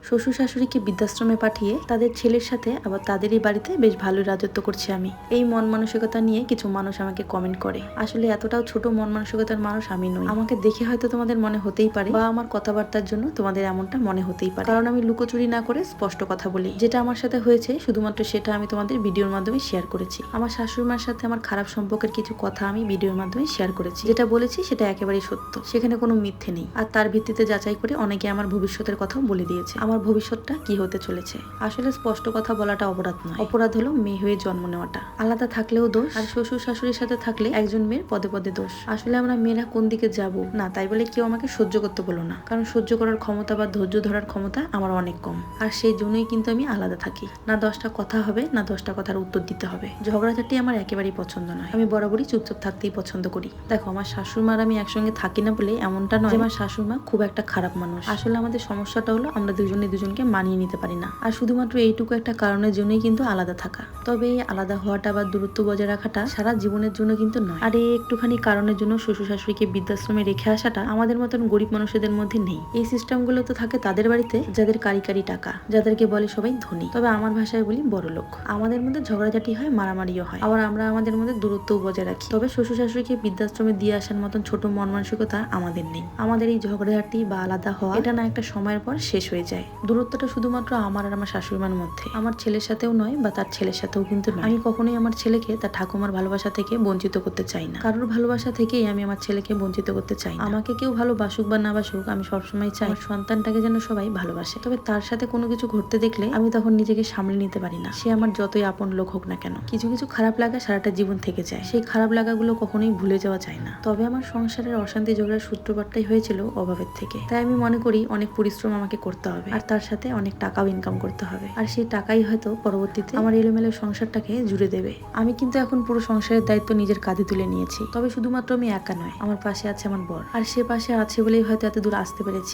শ্বশুর শাশুড়িকে বৃদ্ধাশ্রমে পাঠিয়ে তাদের ছেলের সাথে আবার তাদেরই বাড়িতে বেশ ভালোই রাজত্ব করছি আমি। এই মন মানসিকতা নিয়ে কিছু মানুষ আমাকে কমেন্ট করে। আসলে এতটাও ছোট মন মানসিকতার মানুষ আমি নই। আমাকে দেখে হয়তো তোমাদের মনে হতেই পারে বা আমার কথাবার্তার জন্য তোমাদের এমনটা মনে হতেই পারে, কারণ আমি লুকোচুরি না করে স্পষ্ট কথা বলি। যেটা আমার সাথে হয়েছে শুধুমাত্র সেটা আমি তোমাদের ভিডিওর মাধ্যমে শেয়ার করেছি। আমার শাশুড়ি মার সাথে আমার খারাপ সম্পর্কের কিছু কথা আমি ভিডিওর মাধ্যমে শেয়ার করেছি। যেটা বলেছি সেটা একেবারেই সত্য, সেখানে কোনো মিথ্যে নেই। আর তার ভিত্তিতে যাচাই করে অনেকে আমার ভবিষ্যতের কথাও বলে দিয়েছে, আমার ভবিষ্যৎটা কি হতে চলেছে। আসলে স্পষ্ট কথা বলাটা অপরাধ নয়, অপরাধ হলো মেয়ে হয়ে জন্ম নেওয়াটা। আলাদা থাকলেও দোষ, আর শ্বশুর শাশুড়ির সাথে থাকলে একজন মেয়ের পদে পদে দোষ। আসলে আমরা মেয়েরা কোন দিকে যাব না তাই বলে কেউ আমাকে সহ্য করতে বলো না, কারণ সহ্য করার ক্ষমতা বা ধৈর্য ধরার ক্ষমতা আমার অনেক কম। আর সেই জন্যই কিন্তু আমি আলাদা থাকি। না 10টা কথা হবে, না 10টা কথার উত্তর দিতে হবে। ঝগড়াঝাটি আমার একেবারেই পছন্দ নয়। আমি বরাবরই চুপচাপ থাকতেই পছন্দ করি। দেখো, আমার শাশুড়ি মার আমি একসঙ্গে থাকি না বলে এমনটা নয় আমার শাশুড়ি মা খুব একটা খারাপ মানুষ। আসলে আমাদের সমস্যাটা হলো আমরা দুজনে দুজনকে মানিয়ে নিতে পারি না। আর শুধুমাত্র এইটুকু একটা কারণের জন্যই কিন্তু আলাদা থাকা। তবে এই আলাদা হওয়াটা বা দূরত্ব বজায় রাখাটা সারা জীবনের জন্য কিন্তু নয়। আর এই একটুখানি কারণের জন্য শ্বশুর শাশুড়িকে বৃদ্ধাশ্রমে রেখে আসাটা আমাদের মতন গরিব মানুষদের মধ্যে নেই। এই সিস্টেম গুলো তো থাকে তাদের বাড়িতে যাদের কারি কারি টাকা, যাদেরকে বলে সবাই ধনী। তবে আমার ভাষায় বলি বড় লোক। আমাদের মধ্যে ঝগড়াঝাটি হয়, মারামারিও হয়, আবার আমরা আমাদের মধ্যে দূরত্ব বজায় রাখি। তবে শ্বশুর শাশুড়িকে বৃদ্ধাশ্রমে দিয়ে আসার মতন ছোট মন মানসিকতা আমাদের নেই। আমাদের এই ঝগড়াঝাটি বা আলাদা হওয়া এটা না একটা সময়ের পর শেষ হয়ে যায়। দূরত্বটা শুধুমাত্র আমার আর আমার শাশুড়ি মার মধ্যে, আমার ছেলের সাথেও নয় বা তার ছেলের সাথেও কিন্তু নয়। আমি কখনোই আমার ছেলেকে তার ঠাকুমার ভালোবাসা থেকে বঞ্চিত করতে চাই না। কারোর ভালোবাসা থেকেই আমি আমার ছেলেকে বঞ্চিত করতে চাই না। আমাকে কেউ ভালোবাসুক বা না বাসুক, আমি সবসময় চাই আমার সন্তানটাকে যেন সবাই ভালোবাসে। তবে তার সাথে কোনো কিছু ঘটতে দেখলে আমি তখন নিজেকে সামলে নিতে পারি না। সে আমার যতই আপন লোক হোক না কেন, কিছু কিছু খারাপ লাগা সারাটা জীবন থেকে যায়। সেই খারাপ লাগাগুলো কখনোই ভুলে যাওয়া যায় না। তবে আমার সংসারের অশান্তি ঝগড়ার সূত্রপাতটাই হয়েছিল অভাবের থেকে। তাই আমি মনে করি অনেক পরিশ্রম আমাকে করতে হবে, আর তার সাথে অনেক টাকাও ইনকাম করতে হবে। আর সেই টাকাই হয়তো পরবর্তীতে আমার এলোমেলো সংসারটাকে জুড়ে দেবে। আমি কিন্তু এখন পুরো সংসারের দায়িত্ব নিজের কাঁধে তুলে নিয়েছি। তবে শুধুমাত্র আমি একা নয়, আমার পাশে আছে আমার বর। আর সে পাশে আছে বলেই হয়তো এত দূর আসতে পেরেছি।